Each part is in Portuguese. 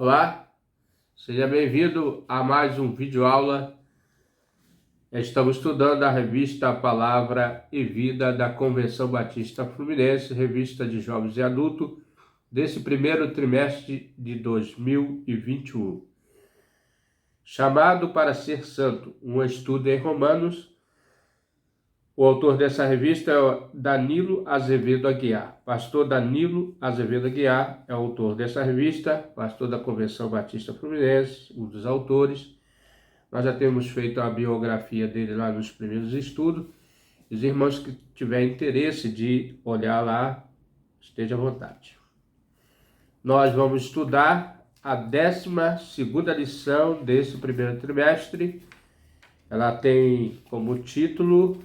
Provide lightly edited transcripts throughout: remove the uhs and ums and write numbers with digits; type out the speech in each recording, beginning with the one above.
Olá, seja bem-vindo a mais um vídeo aula. Estamos estudando a revista Palavra e Vida da Convenção Batista Fluminense, revista de jovens e adultos, desse primeiro trimestre de 2021. Chamado para ser santo, um estudo em Romanos. O autor dessa revista é o Danilo Azevedo Aguiar. Pastor Danilo Azevedo Aguiar é o autor dessa revista, pastor da Convenção Batista Fluminense, um dos autores. Nós já temos feito a biografia dele lá nos primeiros estudos. Os irmãos que tiverem interesse de olhar lá, esteja à vontade. Nós vamos estudar a 12ª lição desse primeiro trimestre. Ela tem como título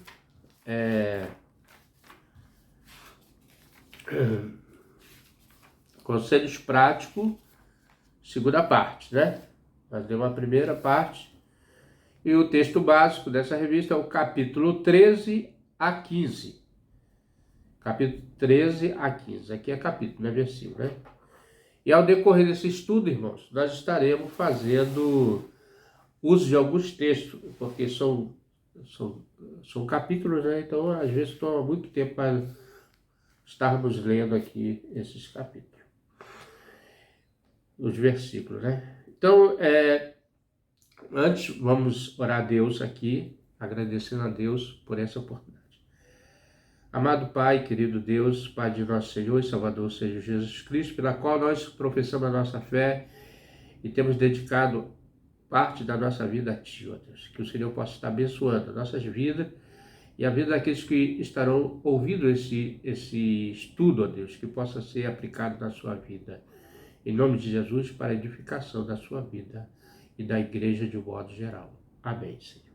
Conselhos Práticos, segunda parte, né? Nós demos a primeira parte. E o texto básico dessa revista é o capítulo 13 a 15. Capítulo 13 a 15. Aqui é capítulo, não é versículo, né? E ao decorrer desse estudo, irmãos, nós estaremos fazendo uso de alguns textos, porque são capítulos, né? Então, às vezes, toma muito tempo para estarmos lendo aqui esses capítulos. Os versículos, né? Então, antes, vamos orar a Deus aqui, agradecendo a Deus por essa oportunidade. Amado Pai, querido Deus, Pai de nosso Senhor e Salvador, seja Jesus Cristo, pela qual nós professamos a nossa fé e temos dedicado parte da nossa vida a Ti, ó Deus. Que o Senhor possa estar abençoando as nossas vidas e a vida daqueles que estarão ouvindo esse estudo, ó Deus, que possa ser aplicado na sua vida. Em nome de Jesus, para a edificação da sua vida e da igreja de um modo geral. Amém, Senhor.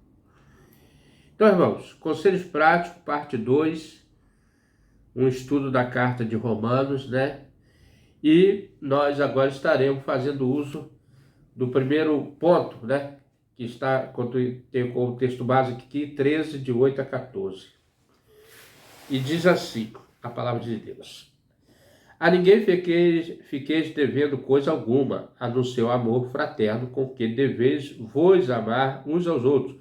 Então, irmãos, Conselhos Práticos, parte 2, um estudo da carta de Romanos, né? E nós agora estaremos fazendo uso do primeiro ponto, né? Que está, tem como texto básico aqui, 13, de 8 a 14. E diz assim, a palavra de Deus. A ninguém fiqueis devendo coisa alguma, a não ser o amor fraterno com que deveis vos amar uns aos outros,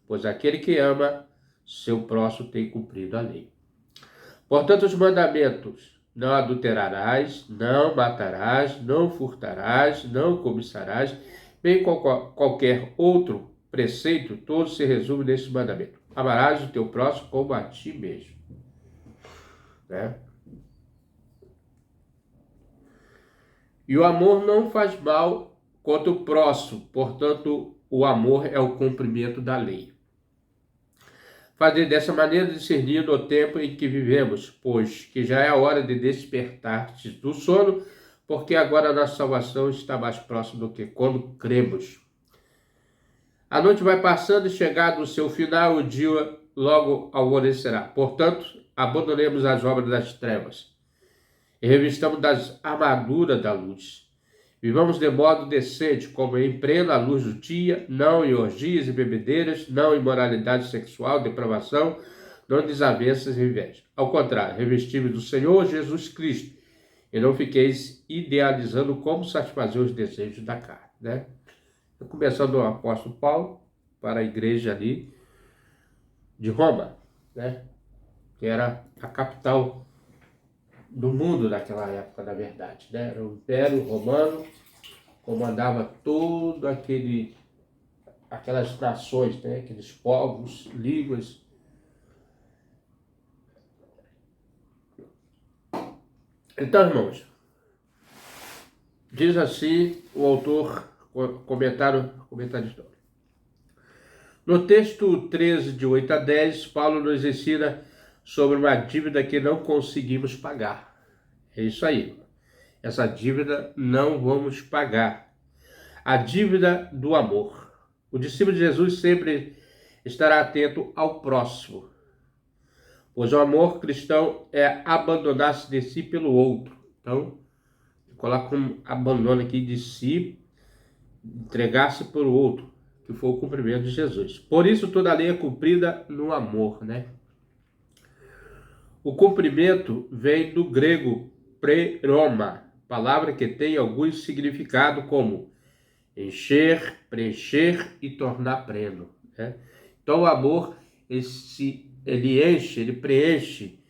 pois aquele que ama, seu próximo tem cumprido a lei. Portanto, os mandamentos: não adulterarás, não matarás, não furtarás, não cobiçarás, bem qualquer outro preceito, todos se resumem nesse mandamento: amarás o teu próximo como a ti mesmo. Né? E o amor não faz mal contra o próximo, portanto, o amor é o cumprimento da lei. Fazer dessa maneira discernindo o tempo em que vivemos, pois que já é a hora de despertar-te do sono, porque agora a nossa salvação está mais próxima do que quando cremos. A noite vai passando e chegado o seu final, o dia logo alvorecerá. Portanto, abandonemos as obras das trevas e revistamos das armaduras da luz. Vivamos de modo decente, como em plena luz do dia, não em orgias e bebedeiras, não em imoralidade sexual, depravação, não em desavenças e inveja. Ao contrário, revestimos do Senhor Jesus Cristo e não fiqueis idealizando como satisfazer os desejos da carne. Né? Começando o apóstolo Paulo para a igreja ali de Roma, né? Que era a capital do mundo naquela época, na verdade, né? Era o Império Romano, comandava todo aquelas nações, né? Aqueles povos, línguas. Então, irmãos, diz assim o autor, comentarista. No texto 13, de 8 a 10, Paulo nos ensina sobre uma dívida que não conseguimos pagar. É isso aí. Essa dívida não vamos pagar. A dívida do amor. O discípulo de Jesus sempre estará atento ao próximo, pois o amor cristão é abandonar-se de si pelo outro. Então, coloca um abandono aqui de si, entregar-se pelo outro, que foi o cumprimento de Jesus. Por isso, toda a lei é cumprida no amor, né? O cumprimento vem do grego preroma, palavra que tem alguns significados como encher, preencher e tornar pleno, né? Então o amor, ele enche, ele preenche,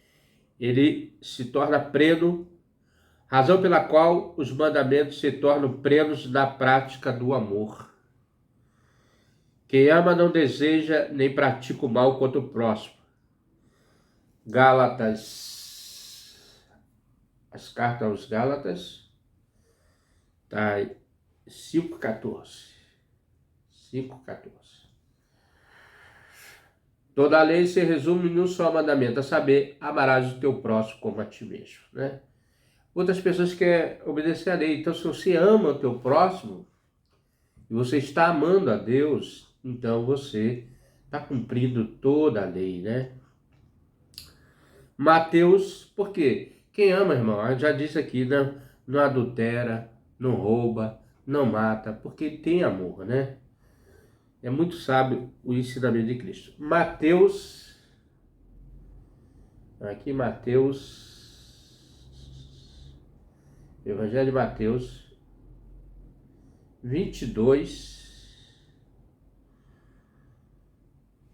ele se torna pleno, razão pela qual os mandamentos se tornam plenos na prática do amor. Quem ama não deseja nem pratica o mal contra o próximo. Gálatas, as cartas aos Gálatas, tá, 5,14. 5,14. Toda a lei se resume num só mandamento, a saber, amarás o teu próximo como a ti mesmo, né? Outras pessoas querem obedecer à lei. Então, se você ama o teu próximo e você está amando a Deus, então você está cumprindo toda a lei, né? Mateus, por quê? Quem ama, irmão, eu já disse aqui, não adultera, não rouba, não mata, porque tem amor, né? É muito sábio o ensinamento de Cristo. Mateus, aqui Evangelho de Mateus 22,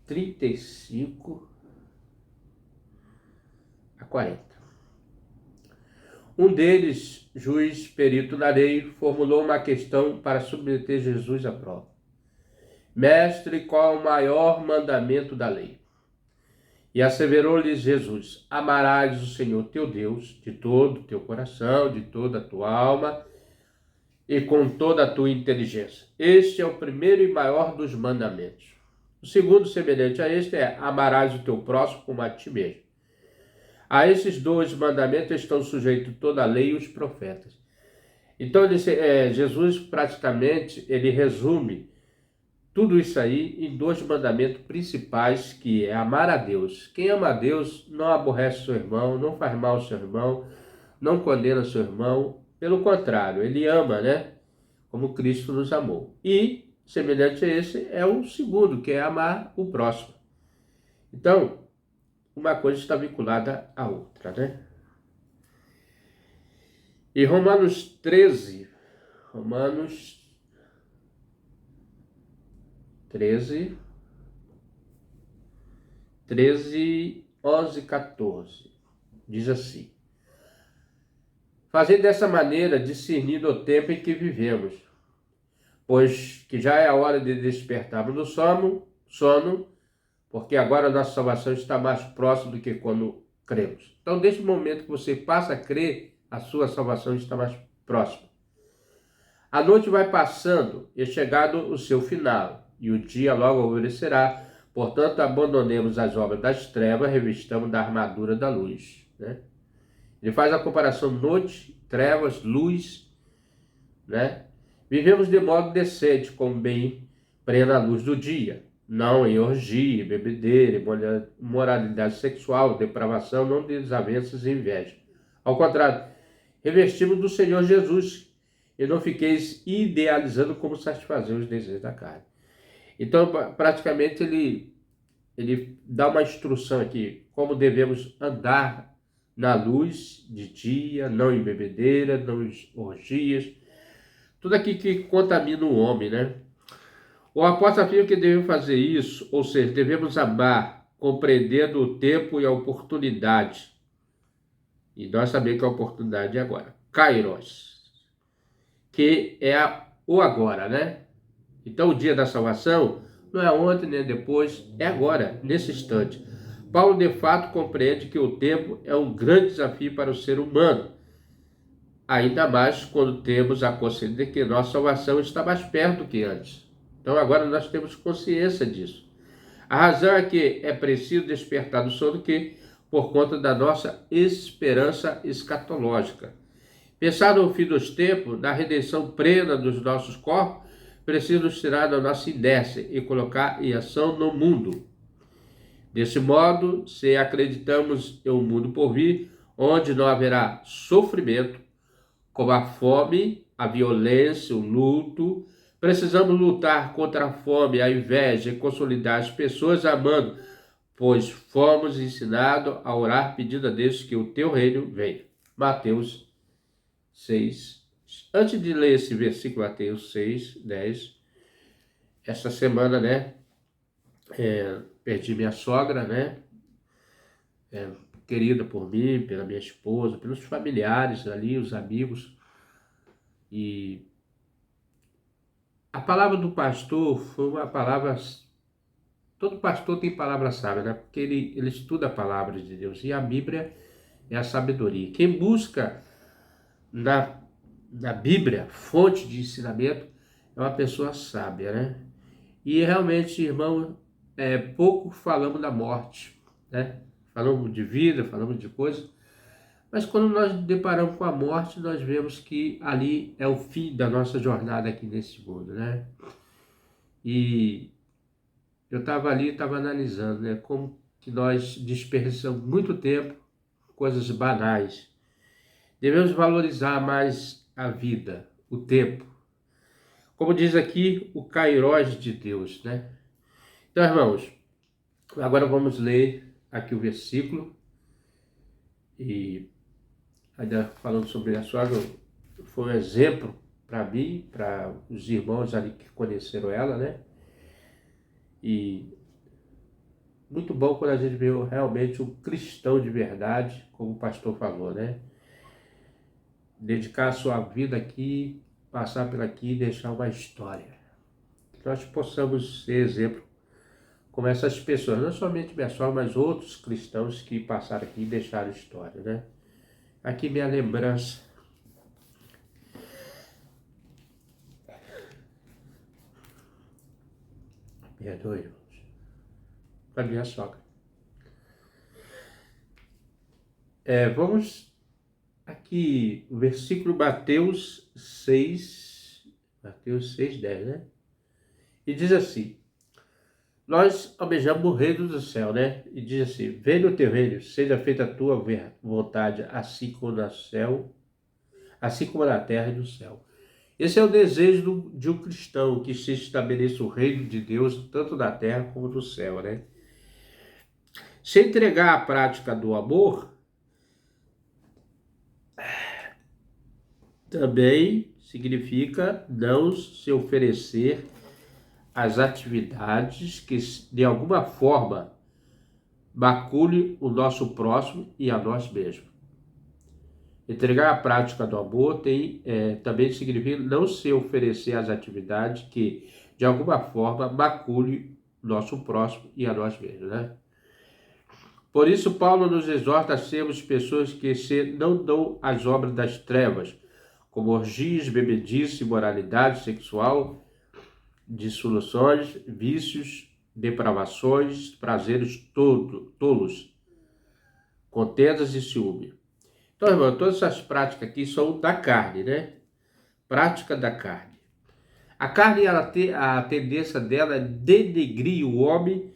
35 a 40. Um deles, juiz perito na lei, formulou uma questão para submeter Jesus à prova. Mestre, qual é o maior mandamento da lei? E asseverou-lhes Jesus: amarás o Senhor teu Deus de todo o teu coração, de toda a tua alma e com toda a tua inteligência. Este é o primeiro e maior dos mandamentos. O segundo, semelhante a este, é: amarás o teu próximo como a ti mesmo. A esses dois mandamentos estão sujeitos toda a lei e os profetas. Então, Jesus praticamente ele resume tudo isso aí em dois mandamentos principais, que é amar a Deus. Quem ama a Deus não aborrece seu irmão, não faz mal ao seu irmão, não condena seu irmão. Pelo contrário, ele ama, né? Como Cristo nos amou. E, semelhante a esse, é o segundo, que é amar o próximo. Então, uma coisa está vinculada à outra, né? E Romanos 13, 11, 14, diz assim: fazei dessa maneira, discernindo o tempo em que vivemos, pois que já é a hora de despertarmos do sono, porque agora a nossa salvação está mais próxima do que quando cremos. Então, desde o momento que você passa a crer, a sua salvação está mais próxima. A noite vai passando e é chegado o seu final, e o dia logo alvorecerá. Portanto, abandonemos as obras das trevas, revistamos da armadura da luz, né? Ele faz a comparação noite, trevas, luz, né? Vivemos de modo decente, com bem plena luz do dia, não em orgia, bebedeira, imoralidade sexual, depravação, não desavenças e inveja. Ao contrário, revestimos do Senhor Jesus e não fiqueis idealizando como satisfazer os desejos da carne. Então, praticamente, ele dá uma instrução aqui, como devemos andar na luz de dia, não em bebedeira, não em orgias, tudo aqui que contamina o homem, né? O apóstolo afirma que devemos fazer isso, ou seja, devemos amar, compreendendo o tempo e a oportunidade. E nós sabemos que a oportunidade é agora. Kairos, que é o agora, né? Então, o dia da salvação não é ontem nem depois, é agora, nesse instante. Paulo, de fato, compreende que o tempo é um grande desafio para o ser humano, ainda mais quando temos a consciência de que nossa salvação está mais perto do que antes. Então, agora nós temos consciência disso. A razão é que é preciso despertar do sono por conta da nossa esperança escatológica. Pensar no fim dos tempos, na redenção plena dos nossos corpos, precisa nos tirar da nossa inércia e colocar em ação no mundo. Desse modo, se acreditamos em um mundo por vir, onde não haverá sofrimento, como a fome, a violência, o luto, precisamos lutar contra a fome, a inveja e consolidar as pessoas amando, pois fomos ensinados a orar pedindo a Deus que o teu reino venha. Mateus 6. Antes de ler esse versículo, Mateus 6, 10, essa semana, né, perdi minha sogra, né, querida por mim, pela minha esposa, pelos familiares ali, os amigos. E a palavra do pastor foi uma palavra. Todo pastor tem palavra sábia, né? Porque ele estuda a palavra de Deus. E a Bíblia é a sabedoria. Quem busca na, na Bíblia fonte de ensinamento é uma pessoa sábia, né? E realmente, irmão, pouco falamos da morte, né? Falamos de vida, falamos de coisas. Mas quando nós nos deparamos com a morte, nós vemos que ali é o fim da nossa jornada aqui nesse mundo, né? E eu estava ali, estava analisando, né? Como que nós desperdiçamos muito tempo, coisas banais. Devemos valorizar mais a vida, o tempo. Como diz aqui, o kairós de Deus, né? Então, irmãos, agora vamos ler aqui o versículo. E ainda falando sobre a sogra, foi um exemplo para mim, para os irmãos ali que conheceram ela, né? E muito bom quando a gente vê realmente um cristão de verdade, como o pastor falou, né? Dedicar a sua vida aqui, passar por aqui e deixar uma história. Que nós possamos ser exemplo como essas pessoas, não somente minha sogra, mas outros cristãos que passaram aqui e deixaram história, né? Aqui minha lembrança. Perdoe, irmãos. Para minha sogra. Vamos aqui, o versículo Mateus 6, 10, né? E diz assim: nós almejamos o reino do céu, né? E diz assim: venha o teu reino, seja feita a tua vontade, assim como no céu, assim como na terra e no céu. Esse é o desejo de um cristão, que se estabeleça o reino de Deus, tanto na terra como no céu, né? Se entregar à prática do amor, também significa não se oferecer às atividades que, de alguma forma, macule o nosso próximo e a nós mesmos. Entregar a prática do amor também significa não se oferecer às atividades que, de alguma forma, macule o nosso próximo e a nós mesmos, né? Por isso, Paulo nos exorta a sermos pessoas que não dão às obras das trevas, como orgias, bebedice, imoralidade sexual, dissoluções, vícios, depravações, prazeres tolos, contendas e ciúme. Então, irmão, todas essas práticas aqui são da carne, né? Prática da carne. A carne, ela tem a tendência dela é denegrir o homem,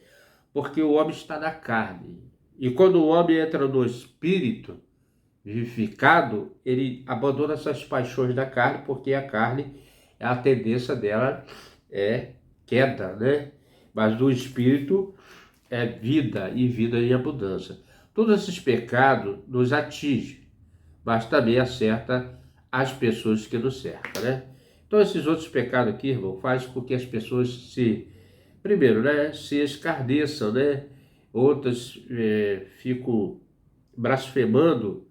porque o homem está na carne. E quando o homem entra no espírito vivificado, ele abandona essas paixões da carne, porque a carne, a tendência dela é queda, né? Mas do espírito é vida, e vida em abundância. Todos esses pecados nos atingem, mas também acerta as pessoas que nos cercam, né? Então esses outros pecados aqui, irmão, fazem com que as pessoas primeiro, né, se escarneçam, né? Outras ficam blasfemando,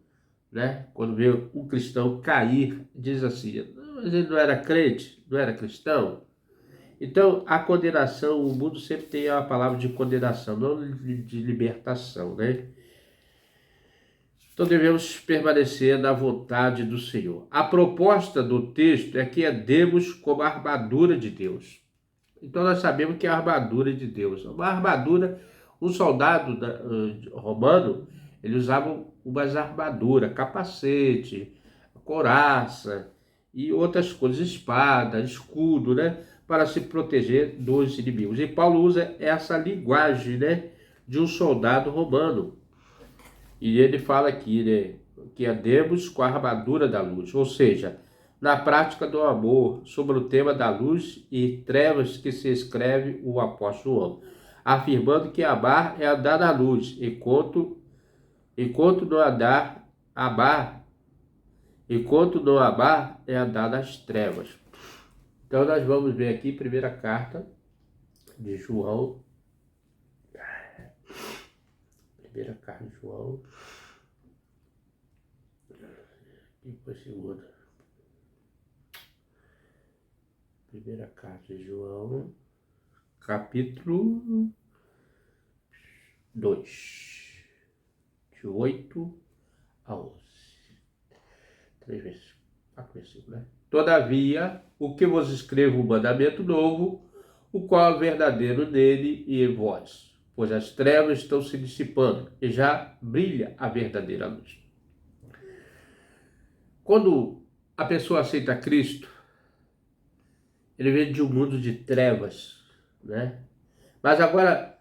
né? Quando vê um cristão cair, diz assim: mas ele não era crente, não era cristão. Então, a condenação, o mundo sempre tem a palavra de condenação, não de libertação, né? Então, devemos permanecer na vontade do Senhor. A proposta do texto é que andemos como a armadura de Deus. Então, nós sabemos que é a armadura de Deus. Uma armadura, um soldado romano, ele usava umas armaduras, capacete, couraça e outras coisas, espada, escudo, né? Para se proteger dos inimigos. E Paulo usa essa linguagem, né, de um soldado romano. E ele fala aqui, né, que andemos com a armadura da luz, ou seja, na prática do amor, sobre o tema da luz e trevas que se escreve o apóstolo, afirmando que amar é andar na luz, enquanto não amar Enquanto não amar, é andar nas trevas. Então nós vamos ver aqui, primeira carta de João. Primeira carta de João. E depois segunda. Primeira carta de João, capítulo 2, de 8 a 11. 3 vezes, 4 versículos, né? Todavia, o que vos escrevo um mandamento novo, o qual é verdadeiro nele e em vós, pois as trevas estão se dissipando e já brilha a verdadeira luz. Quando a pessoa aceita Cristo, ele vem de um mundo de trevas, né? Mas agora,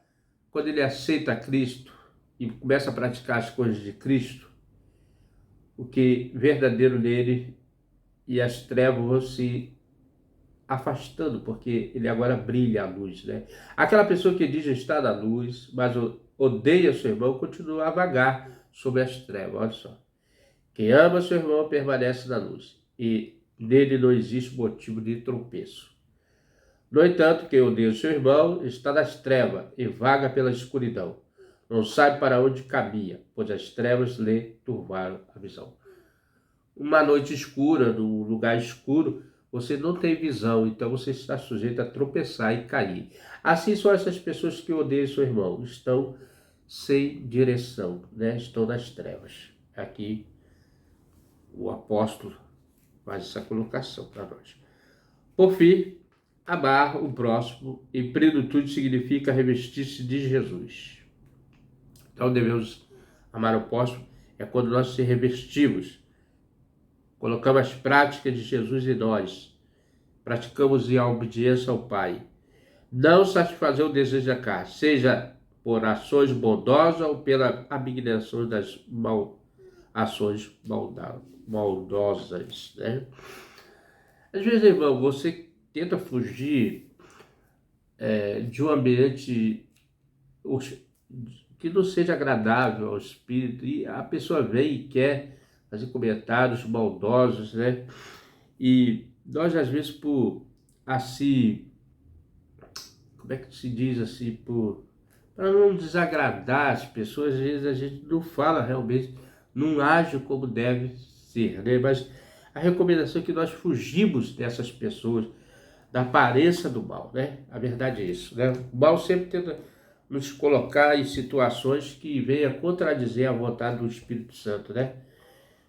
quando ele aceita Cristo e começa a praticar as coisas de Cristo, o que é verdadeiro nele e as trevas vão se afastando, porque ele agora brilha a luz, né? Aquela pessoa que diz estar na luz, mas odeia seu irmão, continua a vagar sobre as trevas. Olha só. Quem ama seu irmão permanece na luz, e nele não existe motivo de tropeço. No entanto, quem odeia seu irmão está nas trevas e vaga pela escuridão. Não sabe para onde caminha, pois as trevas lhe turvaram a visão. Uma noite escura, num lugar escuro, você não tem visão, então você está sujeito a tropeçar e cair. Assim são essas pessoas que odeiam seu irmão, estão sem direção, né? Estão nas trevas. Aqui o apóstolo faz essa colocação para nós. Por fim, amar o próximo em plenitude significa revestir-se de Jesus. Então devemos amar o próximo é quando nós se revestimos, colocamos as práticas de Jesus em nós, praticamos a obediência ao Pai. Não satisfazer o desejo da carne, seja por ações bondosas ou pela abnegação das ações maldosas, né? Às vezes, irmão, você tenta fugir de um ambiente que não seja agradável ao espírito, e a pessoa vem e quer fazer comentários maldosos, né? E nós, às vezes, por assim, como é que se diz assim, para não desagradar as pessoas, às vezes a gente não fala realmente, não age como deve ser, né? Mas a recomendação é que nós fugimos dessas pessoas, da aparência do mal, né? A verdade é isso, né? O mal sempre tenta nos colocar em situações que venham contradizer a vontade do Espírito Santo, né?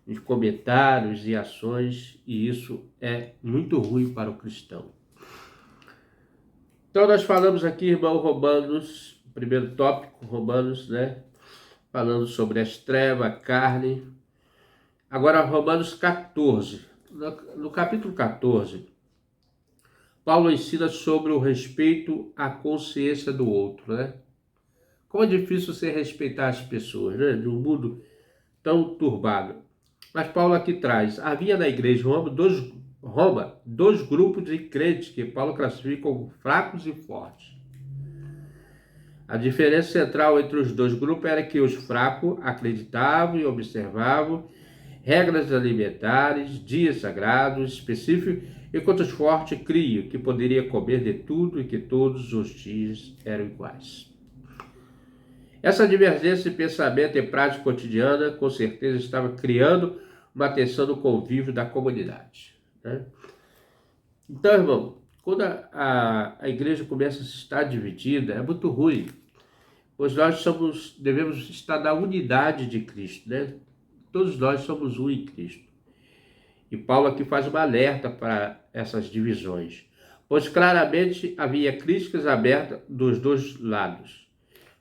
Nos comentários e ações, e isso é muito ruim para o cristão. Então nós falamos aqui, irmão, Romanos, primeiro tópico, Romanos, né? Falando sobre as trevas, a carne. Agora, Romanos 14. No capítulo 14, Paulo ensina sobre o respeito à consciência do outro, né? Como é difícil você respeitar as pessoas, né? De um mundo tão turbado. Mas Paulo aqui traz, havia na igreja de Roma dois grupos de crentes que Paulo classifica como fracos e fortes. A diferença central entre os dois grupos era que os fracos acreditavam e observavam regras alimentares, dias sagrados específicos, enquanto os fortes criam que poderia comer de tudo e que todos os dias eram iguais. Essa divergência de pensamento e prática cotidiana, com certeza, estava criando uma tensão no convívio da comunidade, né? Então, irmão, quando a igreja começa a estar dividida, é muito ruim, pois nós devemos estar na unidade de Cristo, né? Todos nós somos um em Cristo. E Paulo aqui faz uma alerta para essas divisões, pois claramente havia críticas abertas dos dois lados.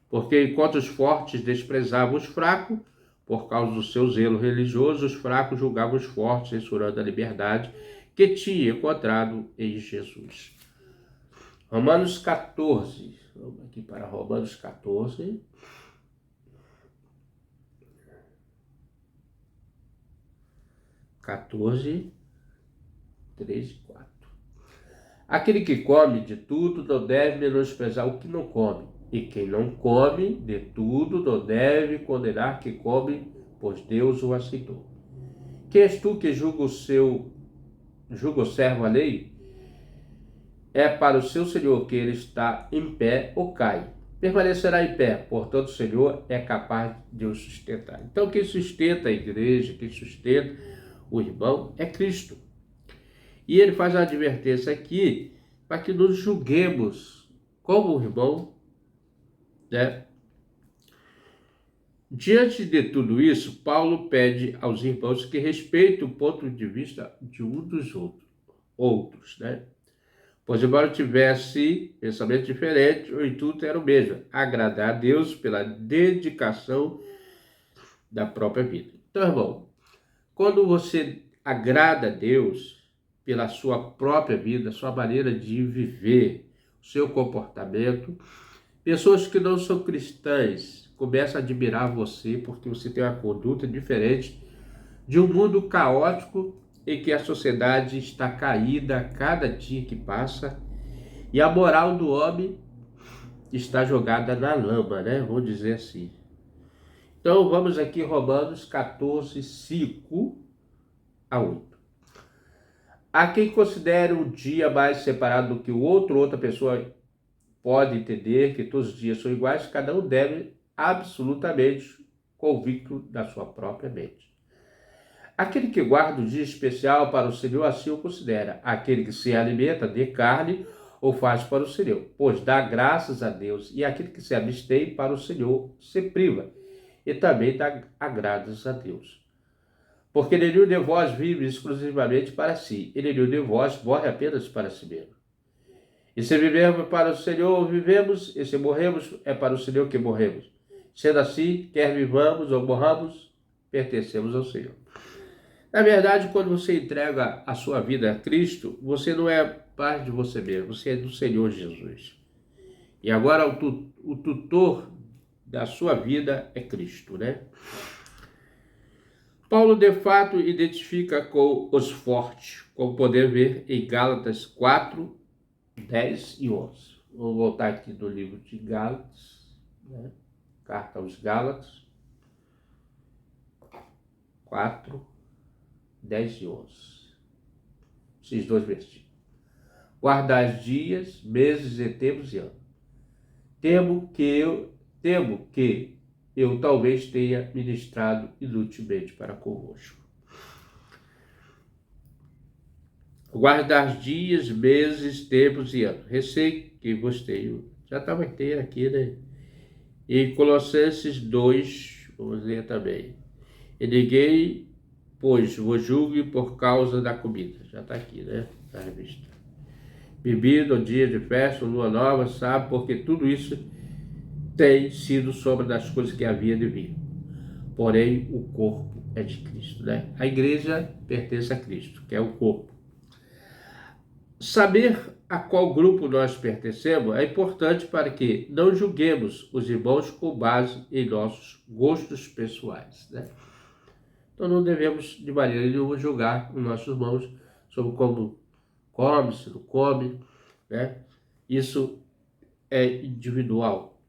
Porque enquanto os fortes desprezavam os fracos, por causa do seu zelo religioso, os fracos julgavam os fortes, censurando a liberdade que tinha encontrado em Jesus. Romanos 14. Vamos aqui para Romanos 14. (14, 3 e 4). Aquele que come de tudo não deve menosprezar o que não come, e quem não come de tudo não deve condenar que come, pois Deus o aceitou. Quem és tu que julga o servo alheio? É para o seu Senhor que ele está em pé ou cai. Permanecerá em pé, portanto o Senhor é capaz de o sustentar. Então quem sustenta a igreja, quem sustenta o irmão é Cristo. E ele faz a advertência aqui para que nos julguemos como o irmão, né? Diante de tudo isso, Paulo pede aos irmãos que respeitem o ponto de vista de um dos outros, né? Pois embora tivesse pensamento diferente, o intuito era o mesmo, agradar a Deus pela dedicação da própria vida. Então, irmão, quando você agrada a Deus pela sua própria vida, sua maneira de viver, o seu comportamento, pessoas que não são cristãs começam a admirar você porque você tem uma conduta diferente de um mundo caótico em que a sociedade está caída a cada dia que passa e a moral do homem está jogada na lama, né? Vou dizer assim. Então vamos aqui Romanos 14, 5 a 8. Há quem considere um dia mais separado do que o outro, outra pessoa pode entender que todos os dias são iguais, cada um deve absolutamente convicto da sua própria mente. Aquele que guarda o dia especial para o Senhor assim o considera. Aquele que se alimenta de carne ou faz para o Senhor, pois dá graças a Deus. E aquele que se abstém para o Senhor se priva e também dá graças a Deus. Porque nenhum de vós vive exclusivamente para si, e nenhum de vós morre apenas para si mesmo. E se vivemos para o Senhor, vivemos, e se morremos, é para o Senhor que morremos. Sendo assim, quer vivamos ou morramos, pertencemos ao Senhor. Na verdade, quando você entrega a sua vida a Cristo, você não é parte de você mesmo, você é do Senhor Jesus. E agora o tutor da sua vida é Cristo, né? Paulo, de fato, identifica com os fortes, como poder ver em Gálatas 4, 10 e 11. Vou voltar aqui do livro de Gálatas, né? Carta aos Gálatas, 4, 10 e 11. Esses dois versículos. Guardai dias, meses e tempos e anos. Temo que eu talvez tenha ministrado inutilmente para convosco. Guardar dias, meses, tempos e anos. Receio que vos tenho. Já estava inteiro aqui, né? E Colossenses 2, vamos ler também. E ninguém, pois, vos julgue por causa da comida. Já está aqui, né? Na revista. Bebida, dia de festa, lua nova, sabe? Porque tudo isso tem sido sombra das coisas que havia de vir. Porém, o corpo é de Cristo, né? A igreja pertence a Cristo, que é o corpo. Saber a qual grupo nós pertencemos é importante para que não julguemos os irmãos com base em nossos gostos pessoais, né? Então não devemos de maneira nenhuma julgar os nossos irmãos sobre como come, se não come, né? Isso é individual.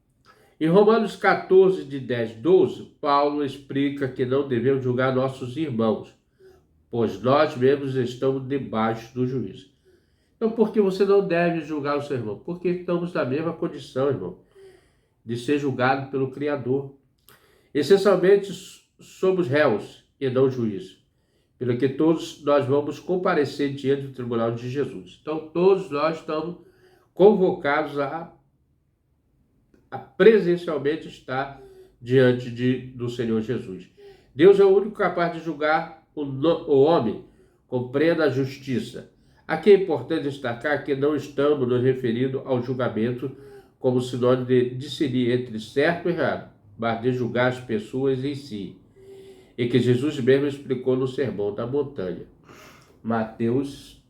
Em Romanos 14, de 10 a 12, Paulo explica que não devemos julgar nossos irmãos, pois nós mesmos estamos debaixo do juízo. Então, por que você não deve julgar o seu irmão? Porque estamos na mesma condição, irmão, de ser julgado pelo Criador. Essencialmente, somos réus e não juízes, pelo que todos nós vamos comparecer diante do tribunal de Jesus. Então, todos nós estamos convocados a presencialmente estar diante do Senhor Jesus. Deus é o único capaz de julgar o homem com plena justiça. Aqui é importante destacar que não estamos nos referindo ao julgamento como sinônimo de discernir entre certo e errado, mas de julgar as pessoas em si, e que Jesus mesmo explicou no Sermão da Montanha. Mateus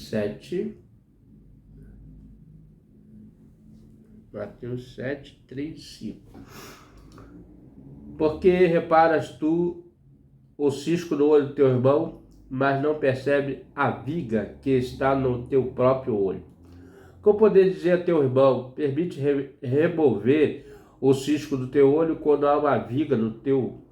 7. Mateus 7, 3, 5. Porque reparas tu o cisco no olho do teu irmão, mas não percebe a viga que está no teu próprio olho? Como poder dizer a teu irmão, permite remover o cisco do teu olho quando há uma viga no teu?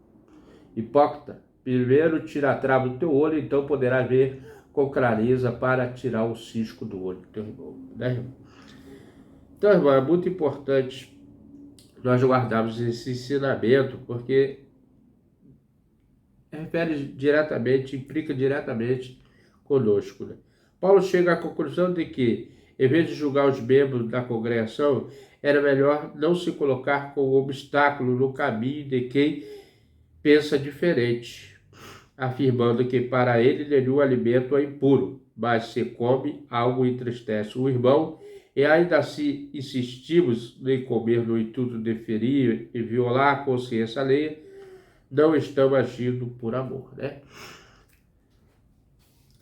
Hipócrita, primeiro tira a trava do teu olho, então poderá ver com clareza para tirar o cisco do olho do teu irmão. Né, irmão? Então, irmão, é muito importante nós guardarmos esse ensinamento, porque refere diretamente, implica diretamente conosco. Né? Paulo chega à conclusão de que, em vez de julgar os membros da congregação, era melhor não se colocar como obstáculo no caminho de quem pensa diferente, afirmando que para ele nenhum alimento é impuro, mas se come, algo entristece o irmão, e ainda assim insistimos em comer no intuito de ferir e violar a consciência alheia, não estamos agindo por amor, né?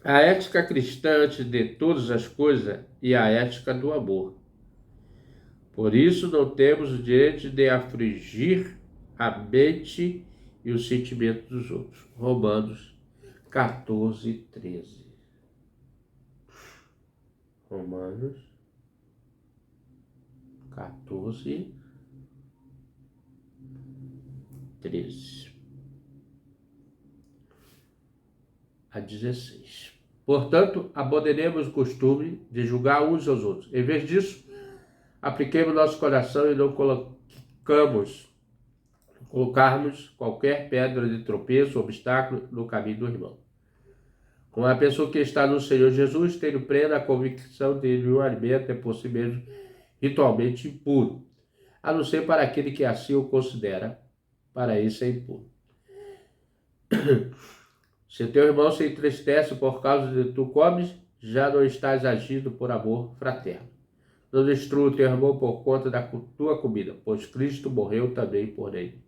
A ética cristã antes de todas as coisas é a ética do amor. Por isso não temos o direito de afligir a mente e os sentimentos dos outros. Romanos 14, 13. Romanos 14, 13 a 16. Portanto, abandonemos o costume de julgar uns aos outros. Em vez disso, apliquemos nosso coração e não colocarmos qualquer pedra de tropeço ou obstáculo no caminho do irmão. Como a pessoa que está no Senhor Jesus, tendo plena convicção de que o alimento é por si mesmo ritualmente impuro, a não ser para aquele que assim o considera, para isso é impuro. Se teu irmão se entristece por causa de tu comes, já não estás agindo por amor fraterno. Não destrua o teu irmão por conta da tua comida, pois Cristo morreu também por ele.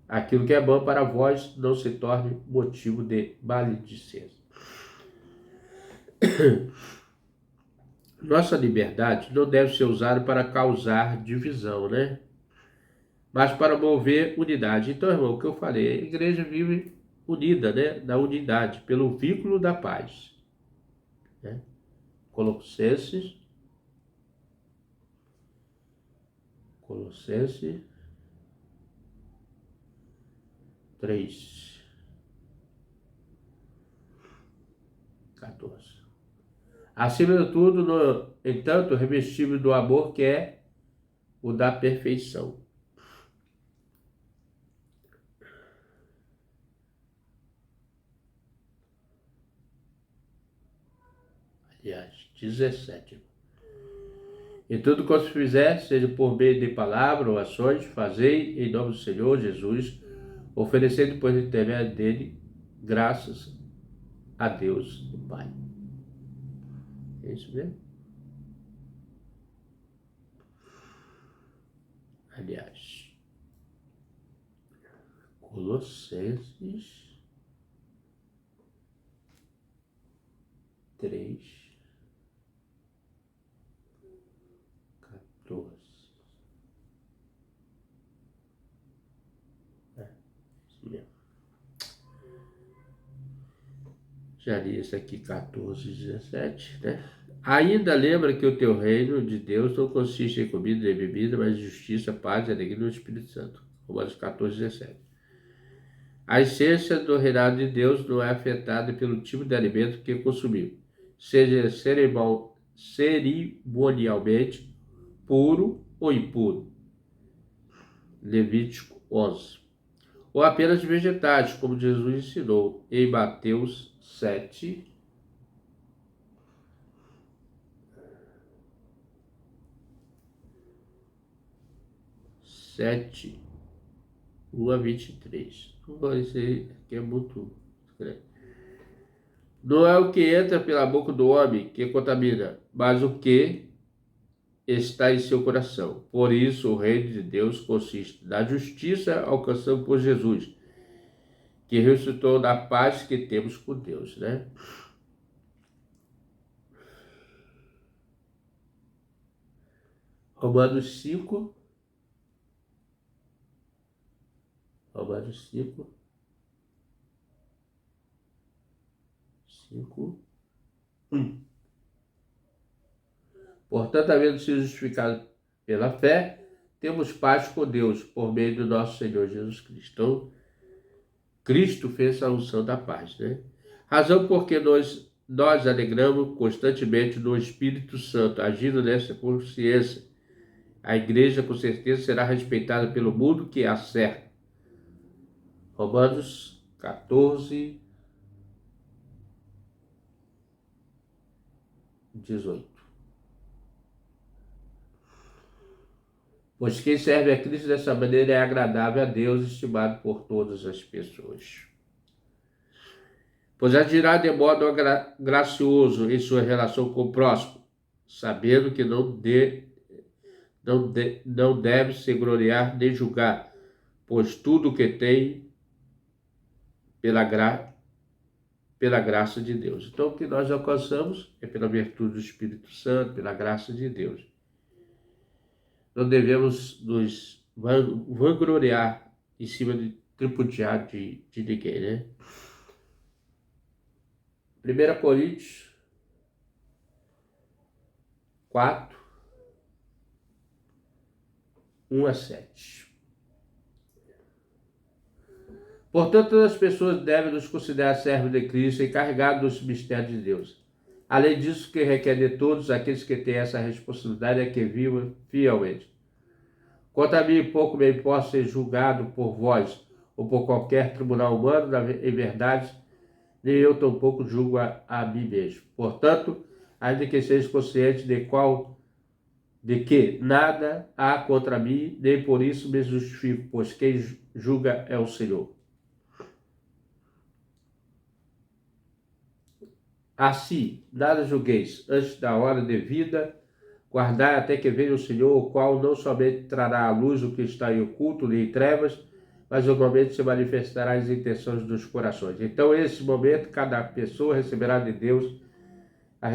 Aquilo que é bom para vós não se torne motivo de maledicência. Nossa liberdade não deve ser usada para causar divisão, né? Mas para mover unidade. Então, irmão, o que eu falei, a igreja vive unida, né? Na unidade, pelo vínculo da paz. Né? Colossenses 3, 14. Acima de tudo, entanto, revestível do amor que é o da perfeição. Aliás, 17. E tudo quanto fizer, seja por meio de palavra ou ações, fazei em nome do Senhor Jesus, oferecendo por intermédio dele graças a Deus o Pai. É isso mesmo? Aliás, Colossenses 3, 14. Isso mesmo. Já li isso aqui, 14, 17, né? Ainda lembra que o teu reino de Deus não consiste em comida e bebida, mas em justiça, paz e alegria no Espírito Santo. Romanos 14, 17. A essência do reinado de Deus não é afetada pelo tipo de alimento que consumir, seja cerimonialmente puro ou impuro. Levítico 11. Ou apenas de vegetais, como Jesus ensinou em Mateus 7, 1 a 23. Isso aí aqui é muito. Não é o que entra pela boca do homem que contamina, mas o que está em seu coração. Por isso, o reino de Deus consiste na justiça alcançada por Jesus, que ressuscitou da paz que temos com Deus, né? Romanos 5. Romanos 5. 5. 1. Portanto, havendo sido justificados pela fé, temos paz com Deus por meio do nosso Senhor Jesus Cristo. Então, Cristo fez a unção da paz, né? Razão porque nós alegramos constantemente no Espírito Santo, agindo nessa consciência. A igreja, com certeza, será respeitada pelo mundo que a cerca. Romanos 14, 18. Pois quem serve a Cristo dessa maneira é agradável a Deus, estimado por todas as pessoas. Pois agirá de modo gracioso em sua relação com o próximo, sabendo que não deve se gloriar nem julgar, pois tudo o que tem pela graça de Deus. Então, o que nós alcançamos é pela virtude do Espírito Santo, pela graça de Deus. Não devemos nos vangloriar em cima de tripudiar de ninguém, né? 1 Coríntios 4, 1 a 7. Portanto, todas as pessoas devem nos considerar servos de Cristo e encarregados dos mistérios de Deus. Além disso, que requer de todos aqueles que têm essa responsabilidade é que vivam fielmente. Quanto a mim, pouco me importa ser julgado por vós ou por qualquer tribunal humano, em verdade, nem eu tampouco julgo a mim mesmo. Portanto, ainda que seja consciente de que nada há contra mim, nem por isso me justifico, pois quem julga é o Senhor. Assim, nada julgueis antes da hora devida, guardai até que venha o Senhor, o qual não somente trará à luz o que está em oculto nem em trevas, mas igualmente se manifestará as intenções dos corações. Então, nesse momento, cada pessoa receberá de Deus a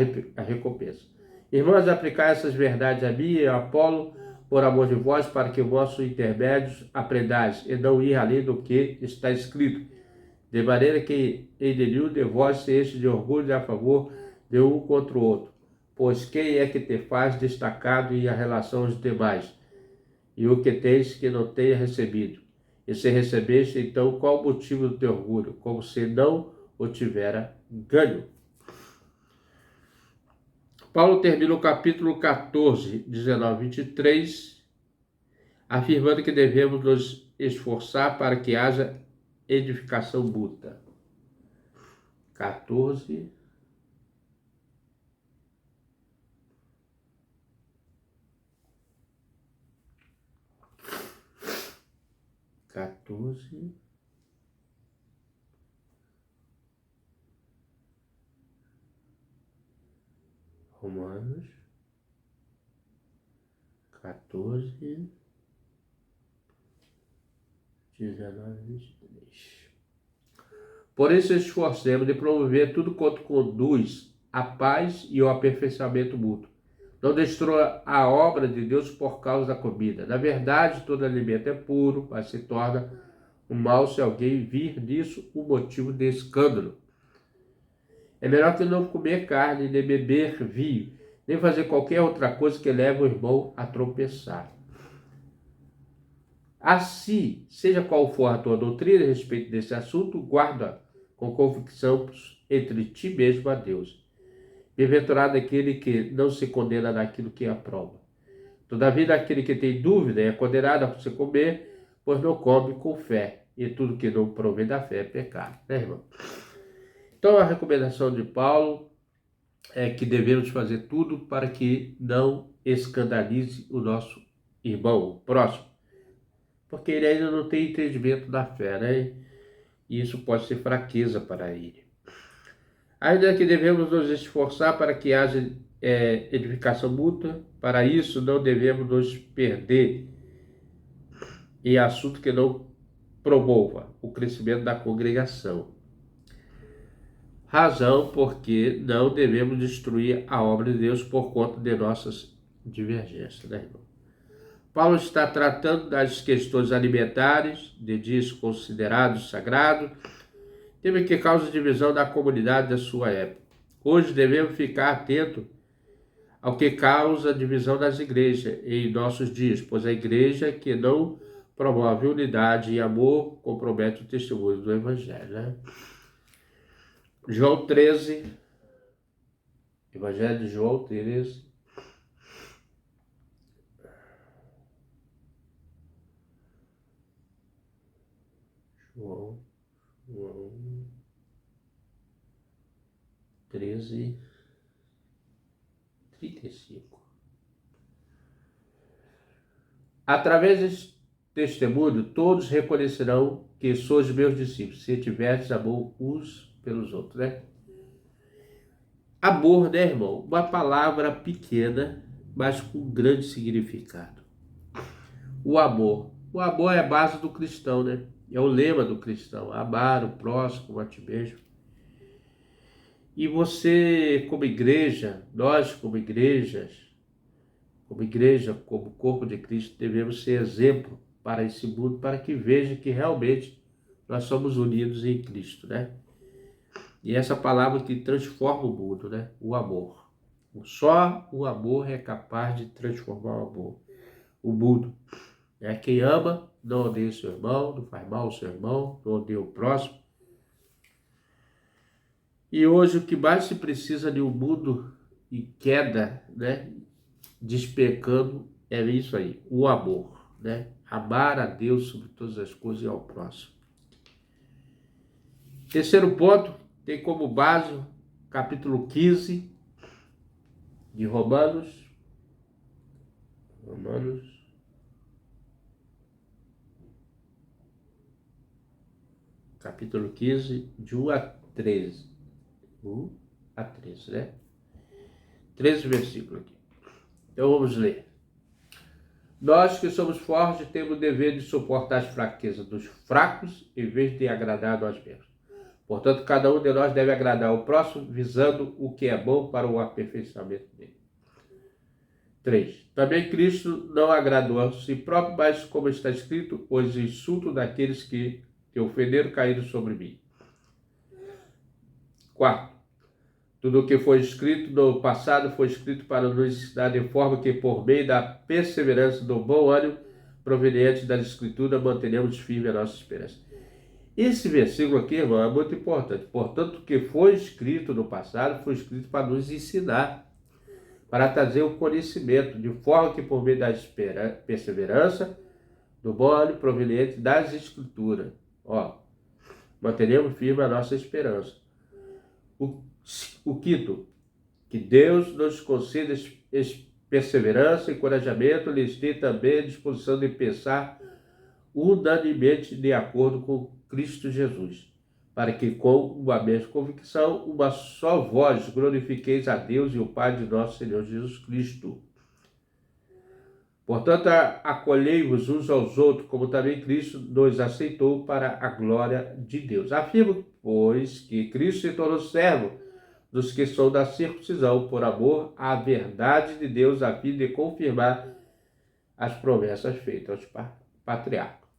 recompensa. Irmãos, aplicai essas verdades a mim e a Apolo, por amor de vós, para que vossos intermédios aprendais, e não ir além do que está escrito, de maneira que em nenhum de vós se enche de orgulho a favor de um contra o outro. Pois quem é que te faz destacado em relação aos demais? E o que tens que não tenha recebido? E se recebeste, então qual o motivo do teu orgulho? Como se não o tivera ganho. Paulo termina o capítulo 14, 19, 23, afirmando que devemos nos esforçar para que haja edificação mútua. 14, 14, Romanos 14, 19, 23. Por isso esforcemos de promover tudo quanto conduz à paz e ao aperfeiçoamento mútuo. Não destrua a obra de Deus por causa da comida. Na verdade, todo alimento é puro, mas se torna um mal se alguém vir nisso um motivo de escândalo. É melhor que não comer carne, nem beber vinho, nem fazer qualquer outra coisa que leve o irmão a tropeçar. Assim, seja qual for a tua doutrina a respeito desse assunto, guarda com convicção entre ti mesmo a Deus. Bem-aventurado aquele que não se condena naquilo que aprova. Todavia, aquele que tem dúvida é condenado a se comer, pois não come com fé, e tudo que não provém da fé é pecado, né, irmão? Então, a recomendação de Paulo é que devemos fazer tudo para que não escandalize o nosso irmão, o próximo, porque ele ainda não tem entendimento da fé, né? E isso pode ser fraqueza para ele. Ainda que devemos nos esforçar para que haja edificação mútua, para isso não devemos nos perder em assunto que não promova o crescimento da congregação. Razão porque não devemos destruir a obra de Deus por conta de nossas divergências, né, irmão? Paulo está tratando das questões alimentares, de dias considerados sagrados, tema que causa divisão da comunidade da sua época. Hoje devemos ficar atentos ao que causa divisão das igrejas em nossos dias, pois a igreja que não promove unidade e amor compromete o testemunho do Evangelho. Né? João 13, Evangelho de João 13. João 13, 35. Através deste testemunho, todos reconhecerão que sois meus discípulos, se tiverdes amor uns pelos outros, né? Amor, né, irmão? Uma palavra pequena, mas com grande significado. O amor. O amor é a base do cristão, né? É o lema do cristão. Amar o próximo como a ti mesmo. E você, como igreja, nós como igreja, como corpo de Cristo, devemos ser exemplo para esse mundo, para que veja que realmente nós somos unidos em Cristo, né? E essa palavra que transforma o mundo, né? O amor. Só o amor é capaz de transformar o mundo. É quem ama, não odeia seu irmão, não faz mal ao seu irmão, não odeia o próximo. E hoje o que mais se precisa de um mundo em queda, né? Despecando, é isso aí, o amor, né? Amar a Deus sobre todas as coisas e ao próximo. Terceiro ponto, tem como base capítulo 15 de Romanos, capítulo 15, de 1 a 13. 1 a 13, né? 13 versículos aqui. Então vamos ler. Nós que somos fortes temos o dever de suportar as fraquezas dos fracos em vez de agradar nós mesmos. Portanto, cada um de nós deve agradar o próximo, visando o que é bom para o aperfeiçoamento dele. 3. Também Cristo não agradou a si próprio, mas, como está escrito, os insultos daqueles que te ofenderam caíram sobre mim. 4. Tudo o que foi escrito no passado foi escrito para nos ensinar de forma que, por meio da perseverança do bom ânimo proveniente da Escritura, mantenhamos firme a nossa esperança. Esse versículo aqui, irmão, é muito importante. Portanto, o que foi escrito no passado foi escrito para nos ensinar, para trazer o conhecimento, de forma que, por meio da perseverança do bom ânimo proveniente das Escrituras, mantenhamos firme a nossa esperança. O quinto, que Deus nos conceda perseverança e encorajamento, lhes dê também a disposição de pensar unanimemente de acordo com Cristo Jesus, para que com uma mesma convicção, uma só voz, glorifiqueis a Deus e o Pai de nosso Senhor Jesus Cristo. Portanto, acolhei-vos uns aos outros, como também Cristo nos aceitou para a glória de Deus. Afirmo, pois, que Cristo se tornou servo dos que são da circuncisão, por amor à verdade de Deus, a fim de confirmar as promessas feitas aos patriarcas.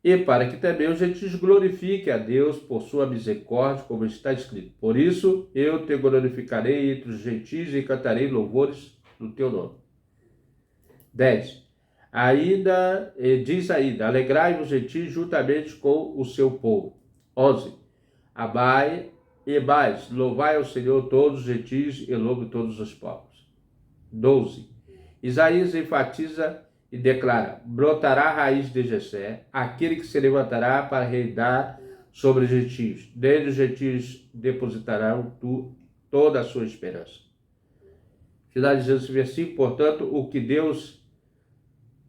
E para que também os gentios glorifiquem a Deus por sua misericórdia, como está escrito. Por isso eu te glorificarei entre os gentios e cantarei louvores no teu nome. 10. Diz ainda, alegrai-vos gentios juntamente com o seu povo. 11. Amai e mais, louvai ao Senhor todos os gentios e louve todos os povos. 12. Isaías enfatiza e declara, brotará a raiz de Jessé, aquele que se levantará para reinar sobre os gentios. Desde os gentios depositarão toda a sua esperança. Finalizando esse versículo,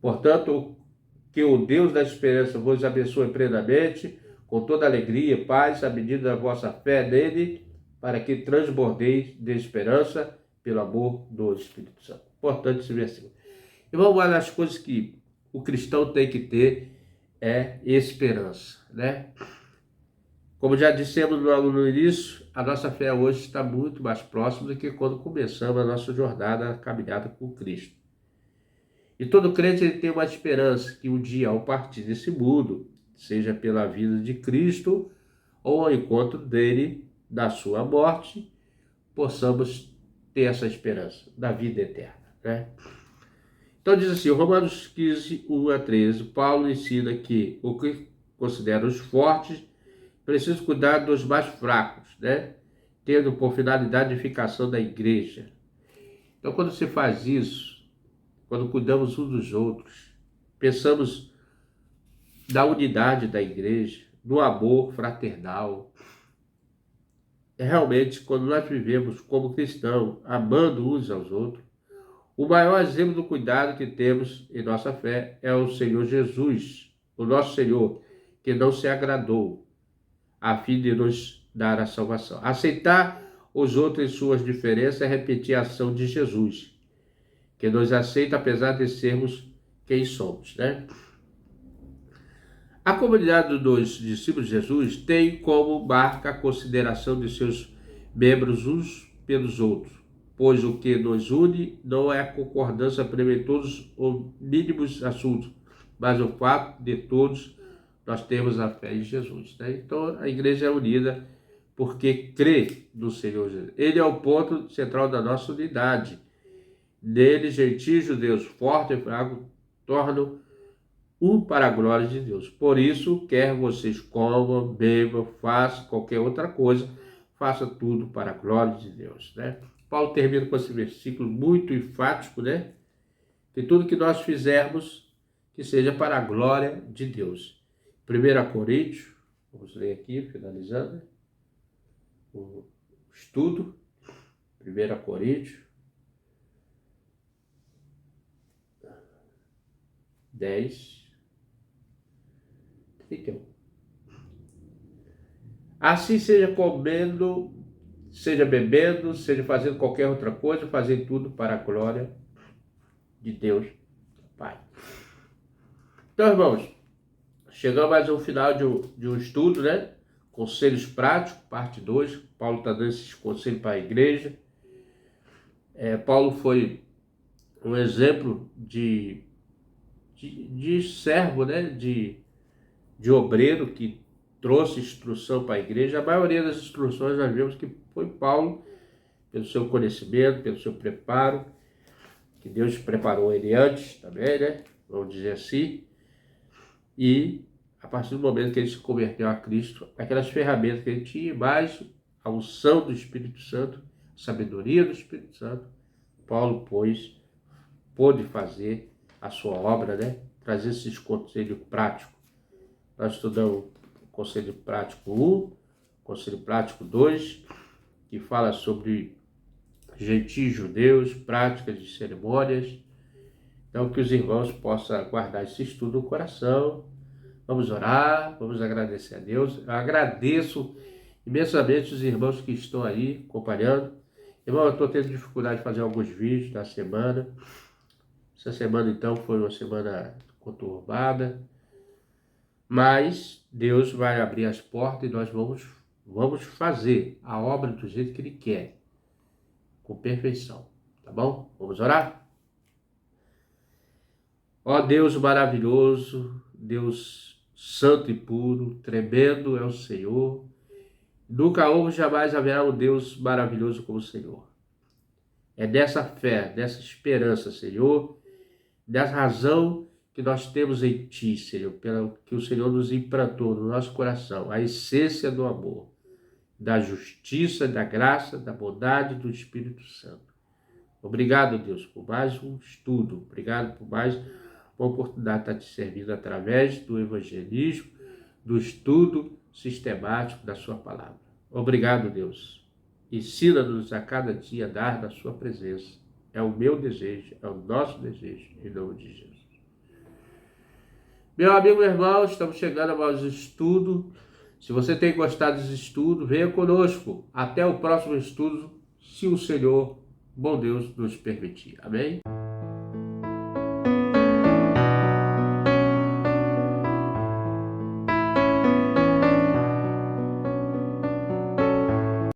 portanto, que o Deus da esperança vos abençoe plenamente, com toda alegria e paz, à medida da vossa fé nele, para que transbordeis de esperança pelo amor do Espírito Santo. Importante esse versículo. E uma das coisas que o cristão tem que ter é esperança, né? Como já dissemos logo no início, a nossa fé hoje está muito mais próxima do que quando começamos a nossa jornada, a caminhada com Cristo. E todo crente ele tem uma esperança que um dia, ao partir desse mundo, seja pela vida de Cristo ou ao encontro dele, da sua morte, possamos ter essa esperança da vida eterna, né? Então diz assim, Romanos 15, 1 a 13, Paulo ensina que o que considera os fortes precisam cuidar dos mais fracos, né? Tendo por finalidade a edificação da igreja. Então quando se faz isso, quando cuidamos uns dos outros, pensamos na unidade da igreja, no amor fraternal, realmente quando nós vivemos como cristãos, amando uns aos outros, o maior exemplo do cuidado que temos em nossa fé é o Senhor Jesus, o nosso Senhor, que não se agradou a fim de nos dar a salvação. Aceitar os outros em suas diferenças é repetir a ação de Jesus, que nos aceita apesar de sermos quem somos, né? A comunidade dos discípulos de Jesus tem como marca a consideração de seus membros uns pelos outros, pois o que nos une não é a concordância plena em todos os mínimos assuntos, mas o fato de todos nós temos a fé em Jesus, né? Então a igreja é unida porque crê no Senhor Jesus. Ele é o ponto central da nossa unidade. Nele, gentios e judeus, forte e fraco, tornam um para a glória de Deus. Por isso, quer vocês comam, bebam, façam qualquer outra coisa, faça tudo para a glória de Deus, né? Paulo termina com esse versículo muito enfático, né? Que tudo que nós fizermos, que seja para a glória de Deus. 1 Coríntios, vamos ler aqui, finalizando o estudo. 1 Coríntios 10, 31. Assim seja comendo, seja bebendo, seja fazendo qualquer outra coisa, fazendo tudo para a glória de Deus Pai. Então, irmãos, chegamos mais ao final de um estudo, né? Conselhos práticos, parte 2. Paulo está dando esses conselhos para a igreja. Paulo foi um exemplo de servo, né? De obreiro que trouxe instrução para a igreja. A maioria das instruções nós vemos que foi Paulo, pelo seu conhecimento, pelo seu preparo, que Deus preparou ele antes também, né? Vamos dizer assim. E a partir do momento que ele se converteu a Cristo, aquelas ferramentas que ele tinha, mais a unção do Espírito Santo, a sabedoria do Espírito Santo, Paulo, pois, pôde fazer a sua obra, né? Trazer esses conselhos práticos. Nós estudamos o Conselho Prático 1, Conselho Prático 2, que fala sobre gentios judeus, práticas de cerimônias. Então, que os irmãos possam guardar esse estudo no coração. Vamos orar, vamos agradecer a Deus. Eu agradeço imensamente os irmãos que estão aí acompanhando. Irmão, eu estou tendo dificuldade de fazer alguns vídeos na semana. Essa semana, então, foi uma semana conturbada. Mas Deus vai abrir as portas e nós vamos fazer a obra do jeito que Ele quer, com perfeição, tá bom? Vamos orar? Ó Deus maravilhoso, Deus santo e puro, tremendo é o Senhor. Nunca houve, jamais haverá um Deus maravilhoso como o Senhor. É dessa fé, dessa esperança, Senhor, dessa razão que nós temos em Ti, Senhor, pelo que o Senhor nos implantou no nosso coração, a essência do amor, da justiça, da graça, da bondade do Espírito Santo. Obrigado, Deus, por mais um estudo. Obrigado por mais uma oportunidade de estar te servindo através do evangelismo, do estudo sistemático da sua palavra. Obrigado, Deus. Ensina-nos a cada dia a dar na sua presença. É o meu desejo, é o nosso desejo, em nome de Jesus. Meu amigo, meu irmão, estamos chegando a mais um estudo. Se você tem gostado desse estudo, venha conosco. Até o próximo estudo, se o Senhor, bom Deus, nos permitir. Amém?